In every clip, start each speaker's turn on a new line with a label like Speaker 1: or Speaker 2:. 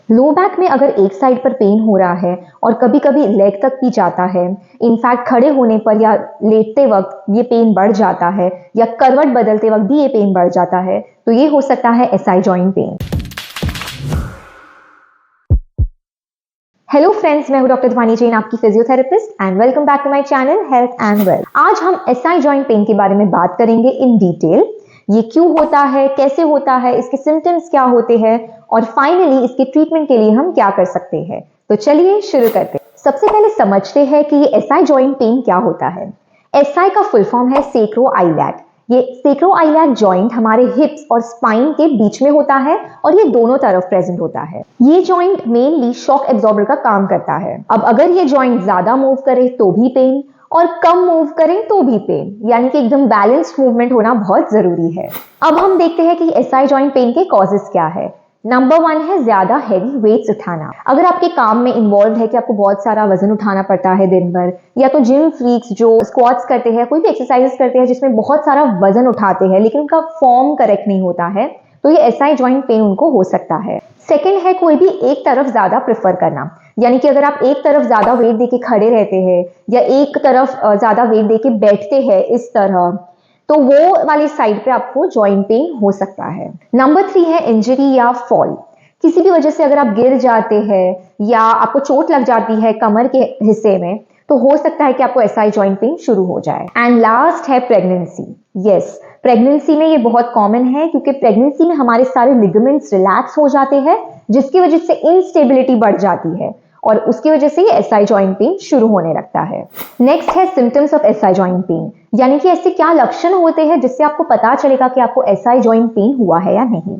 Speaker 1: Low back में अगर एक साइड पर पेन हो रहा है और कभी कभी लेग तक भी जाता है, इनफैक्ट खड़े होने पर या लेटते वक्त ये पेन बढ़ जाता है या करवट बदलते वक्त भी ये पेन बढ़ जाता है, तो ये हो सकता है SI joint pain. Hello friends, मैं हूं डॉक्टर ध्वनि जैन, आपकी physiotherapist, and welcome back to my channel health and wealth. आज हम एसआई जॉइंट पेन के बारे में बात करेंगे इन डिटेल। ये क्यों होता है, कैसे होता है, इसके सिम्टम्स क्या होते हैं और फाइनली इसके ट्रीटमेंट के लिए हम क्या कर सकते हैं। तो चलिए शुरू करते हैं। सबसे पहले समझते हैं कि ये एसआई जॉइंट पेन क्या होता है। एसआई का फुल फॉर्म है सैक्रोइलिएक। ये सैक्रोइलिएक जॉइंट हमारे हिप्स और स्पाइन के बीच में होता है और ये दोनों तरफ प्रेजेंट होता है। ये जॉइंट मेनली शॉक एब्जॉर्बर का काम करता है। अब अगर ये जॉइंट ज्यादा मूव करे तो भी पेन और कम मूव करें तो भी पेन, यानी कि एकदम बैलेंस्ड मूवमेंट होना बहुत जरूरी है। अब हम देखते हैं कि एसआई जॉइंट पेन के कॉजेस क्या है। नंबर 1 है ज्यादा हैवी वेट्स उठाना। अगर आपके काम में इन्वॉल्व है कि आपको बहुत सारा वजन उठाना पड़ता है दिन भर, या तो जिम फ्रीक्स जो स्क्वाट्स करते हैं, कोई भी एक्सरसाइजेस करते हैं जिसमें बहुत सारा वजन उठाते हैं लेकिन उनका फॉर्म करेक्ट नहीं होता है, तो ये एसआई जॉइंट पेन उनको हो सकता है। सेकेंड है कोई भी एक तरफ ज्यादा प्रेफर करना, यानी कि अगर आप एक तरफ ज्यादा वेट देके खड़े रहते हैं या एक तरफ ज्यादा वेट देके बैठते हैं इस तरह, तो वो वाली साइड पे आपको जॉइंट पेन हो सकता है। नंबर 3 है इंजरी या फॉल। किसी भी वजह से अगर आप गिर जाते हैं या आपको चोट लग जाती है कमर के हिस्से में, तो हो सकता है कि आपको एसआई जॉइंट पेन शुरू हो जाए। एंड लास्ट है प्रेगनेंसी। यस, प्रेगनेंसी में ये बहुत कॉमन है क्योंकि प्रेगनेंसी में हमारे सारे लिगामेंट्स रिलैक्स हो जाते हैं, जिसकी वजह से इंस्टेबिलिटी बढ़ जाती है और उसकी वजह से ये एसआई जॉइंट पेन शुरू होने लगता है। नेक्स्ट है symptoms of SI joint pen, यानी कि ऐसे क्या लक्षण होते हैं जिससे आपको पता चलेगा कि आपको एसआई जॉइंट पेन हुआ है या नहीं।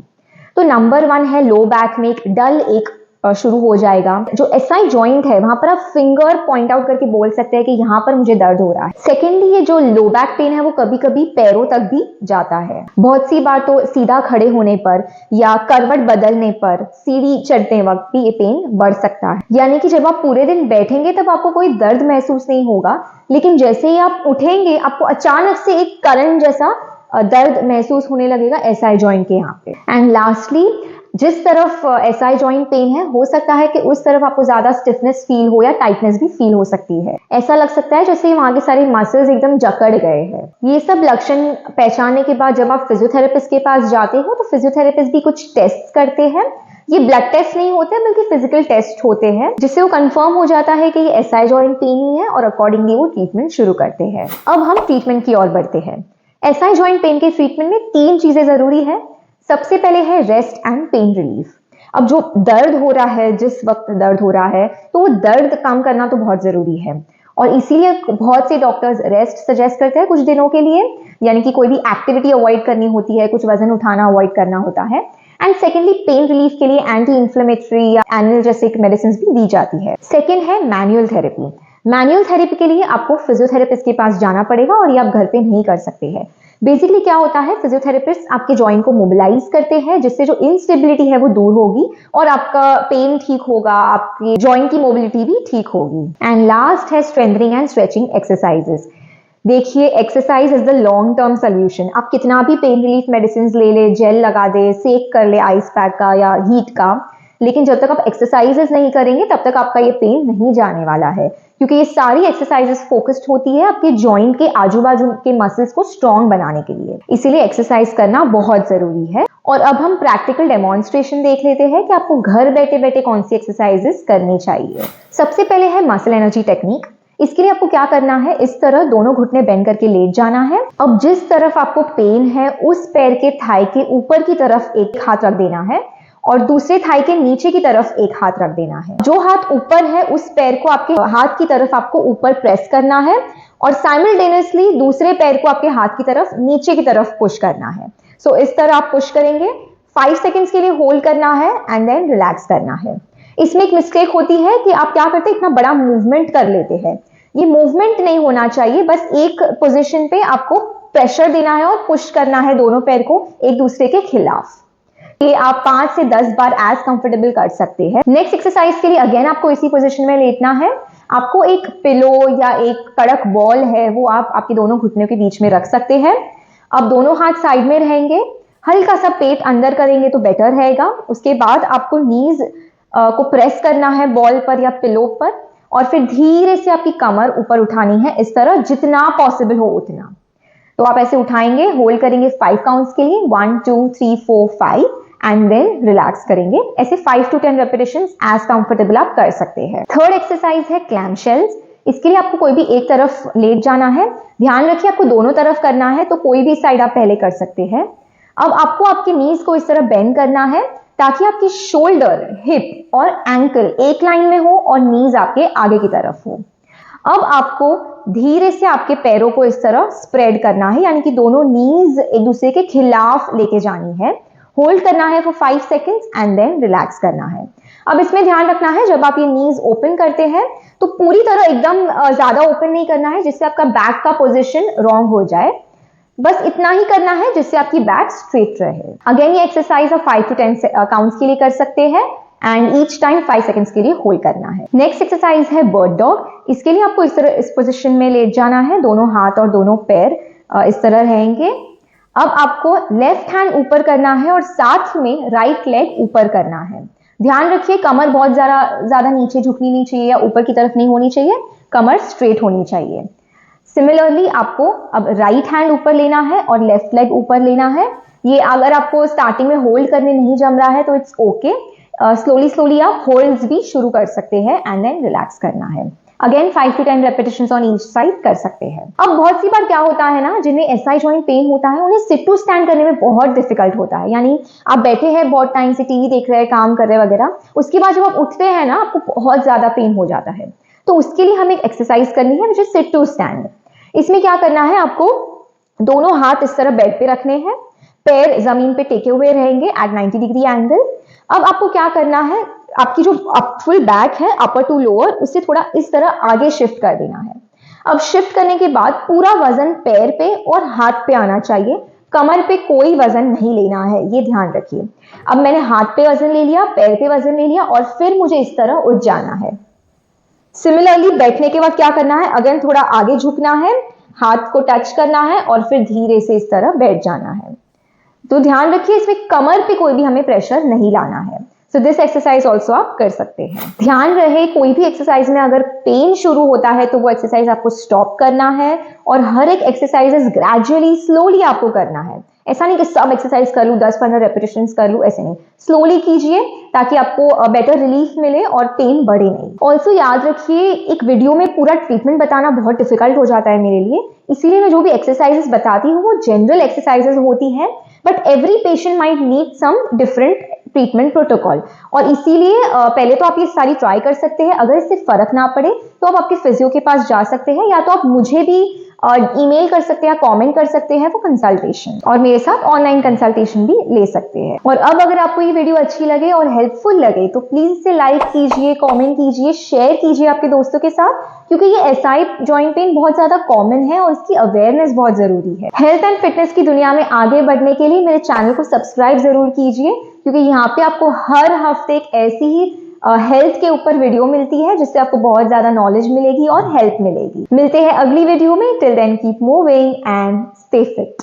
Speaker 1: तो नंबर 1 है लो बैक में एक डल एक शुरू हो जाएगा। जो एसआई जॉइंट है वहां पर आप फिंगर पॉइंट आउट करके बोल सकते हैं कि यहां पर मुझे दर्द हो रहा है। सेकेंडली, ये जो लो बैक पेन है वो कभी कभी पैरों तक भी जाता है। बहुत सी बार तो सीधा खड़े होने पर या करवट बदलने पर, सीढ़ी चढ़ते वक्त भी ये पेन बढ़ सकता है। यानी कि जब आप पूरे दिन बैठेंगे तब आपको कोई दर्द महसूस नहीं होगा, लेकिन जैसे ही आप उठेंगे आपको अचानक से एक करंट जैसा दर्द महसूस होने लगेगा एसआई जॉइंट के यहाँ पे। एंड लास्टली, जिस तरफ एसआई जॉइंट पेन है हो सकता है कि उस तरफ आपको ज्यादा स्टिफनेस फील हो या टाइटनेस भी फील हो सकती है। ऐसा लग सकता है जैसे वहां के सारे मसल्स एकदम जकड़ गए हैं। ये सब लक्षण पहचानने के बाद जब आप फिजियोथेरेपिस्ट के पास जाते हो तो फिजियोथेरेपिस्ट भी कुछ टेस्ट करते हैं। ये ब्लड टेस्ट नहीं होते बल्कि फिजिकल टेस्ट होते हैं, जिससे वो कंफर्म हो जाता है कि ये एसआई जॉइंट पेन ही है और अकॉर्डिंगली वो ट्रीटमेंट शुरू करते हैं। अब हम ट्रीटमेंट की ओर बढ़ते हैं। एसआई जॉइंट पेन के ट्रीटमेंट में 3 चीजें जरूरी है। सबसे पहले है रेस्ट एंड पेन रिलीफ। अब जो दर्द हो रहा है, जिस वक्त दर्द हो रहा है, तो वो दर्द कम करना तो बहुत जरूरी है और इसीलिए बहुत से डॉक्टर्स रेस्ट सजेस्ट करते हैं कुछ दिनों के लिए, यानी कि कोई भी एक्टिविटी अवॉइड करनी होती है, कुछ वजन उठाना अवॉइड करना होता है। एंड सेकेंडली, पेन रिलीफ के लिए एंटी इंफ्लेमेटरी या एनाल्जेसिक मेडिसिन भी दी जाती है। सेकेंड है मैनुअल थेरेपी। मैनुअल थेरेपी के लिए आपको फिजियोथेरेपिस्ट के पास जाना पड़ेगा और ये आप घर पे नहीं कर सकते हैं। बेसिकली क्या होता है, फिजियोथेरेपिस्ट आपके जॉइंट को मोबिलाइज करते हैं जिससे जो इंस्टेबिलिटी है वो दूर होगी और आपका पेन ठीक होगा, आपकी जॉइंट की मोबिलिटी भी ठीक होगी। एंड लास्ट है स्ट्रेंथनिंग एंड स्ट्रेचिंग एक्सरसाइजेस। देखिए, exercise is the long term solution. आप कितना भी पेन रिलीफ मेडिसिन ले ले, जेल लगा दे, सेक कर ले आइस पैक का या हीट का, लेकिन जब तक आप एक्सरसाइजेस नहीं करेंगे तब तक आपका ये पेन नहीं जाने वाला है, क्योंकि ये सारी एक्सरसाइजेस फोकस्ड होती है आपके जॉइंट के आजू बाजू के मसल्स को स्ट्रॉन्ग बनाने के लिए। इसीलिए एक्सरसाइज करना बहुत जरूरी है। और अब हम प्रैक्टिकल डेमोन्स्ट्रेशन देख लेते हैं कि आपको घर बैठे बैठे कौन सी एक्सरसाइजेस करनी चाहिए। सबसे पहले है मसल एनर्जी टेक्निक। इसके लिए आपको क्या करना है, इस तरह दोनों घुटने बेंड करके लेट जाना है। अब जिस तरफ आपको पेन है उस पैर के थाई के ऊपर की तरफ एक हाथ रख देना है और दूसरे थाई के नीचे की तरफ एक हाथ रख देना है। जो हाथ ऊपर है उस पैर को आपके हाथ की तरफ आपको ऊपर प्रेस करना है और साइमल्टेनियसली दूसरे पैर को आपके हाथ की तरफ नीचे की तरफ पुश करना है। सो इस तरह आप पुश करेंगे, 5 सेकेंड्स के लिए होल्ड करना है एंड देन रिलैक्स करना है। इसमें एक मिस्टेक होती है कि आप क्या करते हैं, इतना बड़ा मूवमेंट कर लेते हैं। ये मूवमेंट नहीं होना चाहिए, बस एक पोजीशन पे आपको प्रेशर देना है और पुश करना है दोनों पैर को एक दूसरे के खिलाफ। ये आप 5 से 10 बार एज कंफर्टेबल कर सकते हैं। नेक्स्ट एक्सरसाइज के लिए अगेन आपको इसी पोजीशन में लेटना है। आपको एक पिलो या एक कड़क बॉल है वो आप आपके दोनों घुटनों के बीच में रख सकते हैं। अब दोनों हाथ साइड में रहेंगे, हल्का सा पेट अंदर करेंगे तो बेटर रहेगा। उसके बाद आपको नीज को प्रेस करना है बॉल पर या पिलो पर, और फिर धीरे से आपकी कमर ऊपर उठानी है इस तरह, जितना पॉसिबल हो उतना। तो आप ऐसे उठाएंगे, होल्ड करेंगे 5 काउंट्स के लिए, 1 2 3 4 5, एंड देन रिलैक्स करेंगे। ऐसे 5 to 10 रेपिटेशंस एज कंफर्टेबल आप कर सकते हैं। थर्ड एक्सरसाइज है क्लैम शेल्स। इसके लिए आपको कोई भी एक तरफ लेट जाना है। ध्यान रखिए आपको दोनों तरफ करना है, तो कोई भी साइड आप पहले कर सकते हैं। अब आपको आपके नीज को इस तरह बेंड करना है ताकि आपकी शोल्डर, हिप और एंकल एक लाइन में हो और नीज आपके आगे की तरफ हो। अब आपको धीरे से आपके पैरों को इस तरह स्प्रेड करना है, यानी कि दोनों नीज एक दूसरे के खिलाफ लेके जानी है। होल्ड करना है for 5 seconds and then relax करना है। अब इसमें ध्यान रखना है जब आप ये नीज ओपन करते हैं तो पूरी तरह एकदम ज्यादा ओपन नहीं करना है जिससे आपका बैक का पोजीशन रॉन्ग हो जाए। बस इतना ही करना है जिससे आपकी बैक स्ट्रेट रहे। अगेन ये एक्सरसाइज आप 5 to 10 काउंट्स के लिए कर सकते हैं एंड ईच टाइम 5 सेकेंड्स के लिए होल्ड करना है। नेक्स्ट एक्सरसाइज है बर्ड डॉग। इसके लिए आपको इस तरह इस पोजीशन में लेट जाना है, दोनों हाथ और दोनों पैर इस तरह रहेंगे। अब आपको लेफ्ट हैंड ऊपर करना है और साथ में राइट लेग ऊपर करना है। ध्यान रखिए कमर बहुत ज्यादा नीचे झुकनी नहीं चाहिए या ऊपर की तरफ नहीं होनी चाहिए, कमर स्ट्रेट होनी चाहिए। सिमिलरली आपको अब राइट हैंड ऊपर लेना है और लेफ्ट लेग ऊपर लेना है। ये अगर आपको स्टार्टिंग में होल्ड करने नहीं जम रहा है तो इट्स ओके, स्लोली आप होल्ड्स भी शुरू कर सकते हैं एंड देन रिलैक्स करना है। Again 5 to 10 repetitions on each side कर सकते हैं। अब बहुत सी बार क्या होता है ना, जिन्हें एसआई जॉइंट पेन होता है उन्हें सिट टू स्टैंड करने में बहुत डिफिकल्ट होता है। यानी आप बैठे हैं बहुत टाइम से, टीवी देख रहे हैं, काम कर रहे हैं वगैरह, उसके बाद जब आप उठते हैं ना आपको बहुत ज्यादा पेन हो जाता है। तो उसके लिए हमें एक एक्सरसाइज करनी है which is sit to stand. इसमें क्या करना है, आपको दोनों हाथ इस तरह बेड पे रखने हैं, पैर जमीन पे टेके हुए रहेंगे एट 90 डिग्री एंगल। अब आपको क्या करना है, आपकी जो फुल बैक है अपर टू लोअर उससे थोड़ा इस तरह आगे शिफ्ट कर देना है। अब शिफ्ट करने के बाद पूरा वजन पैर पे और हाथ पे आना चाहिए, कमर पे कोई वजन नहीं लेना है, ये ध्यान रखिए। अब मैंने हाथ पे वजन ले लिया, पैर पे वजन ले लिया और फिर मुझे इस तरह उठ जाना है। सिमिलरली बैठने के बाद क्या करना है, अगेन थोड़ा आगे झुकना है, हाथ को टच करना है और फिर धीरे से इस तरह बैठ जाना है। तो ध्यान रखिए इसमें कमर पे कोई भी हमें प्रेशर नहीं लाना है। सो दिस एक्सरसाइज ऑल्सो आप कर सकते हैं। ध्यान रहे कोई भी एक्सरसाइज में अगर पेन शुरू होता है तो वो एक्सरसाइज आपको स्टॉप करना है और हर एक एक्सरसाइजेस ग्रेजुअली स्लोली आपको करना है। ऐसा नहीं कि सब एक्सरसाइज कर लूँ, 10-15 रेपिटेशंस कर लूँ, ऐसे नहीं, स्लोली कीजिए ताकि आपको बेटर रिलीफ मिले और पेन बढ़े नहीं। ऑल्सो याद रखिए एक वीडियो में पूरा ट्रीटमेंट बताना बहुत डिफिकल्ट हो जाता है मेरे लिए, इसीलिए मैं जो भी एक्सरसाइजेस बताती हूँ वो जनरल एक्सरसाइजेस होती हैं, but every patient might need some different treatment protocol. और इसीलिए पहले तो आप ये सारी ट्राई कर सकते हैं, अगर इससे फर्क ना पड़े तो आप आपके फिजियो के पास जा सकते हैं, या तो आप मुझे भी ईमेल कर सकते हैं, कमेंट कर सकते हैं फॉर कंसल्टेशन, और मेरे साथ ऑनलाइन कंसल्टेशन भी ले सकते हैं। और अब अगर आपको ये वीडियो अच्छी लगे और हेल्पफुल लगे तो प्लीज इसे लाइक कीजिए, कमेंट कीजिए, शेयर कीजिए आपके दोस्तों के साथ, क्योंकि ये एसआई जॉइंट पेन बहुत ज्यादा कॉमन है और इसकी अवेयरनेस बहुत जरूरी है। हेल्थ एंड फिटनेस की दुनिया में आगे बढ़ने के लिए मेरे चैनल को सब्सक्राइब जरूर कीजिए, क्योंकि यहाँ पे आपको हर हफ्ते एक ऐसी ही हेल्थ के ऊपर वीडियो मिलती है जिससे आपको बहुत ज्यादा नॉलेज मिलेगी और हेल्प मिलेगी। मिलते हैं अगली वीडियो में, till then keep moving and stay fit.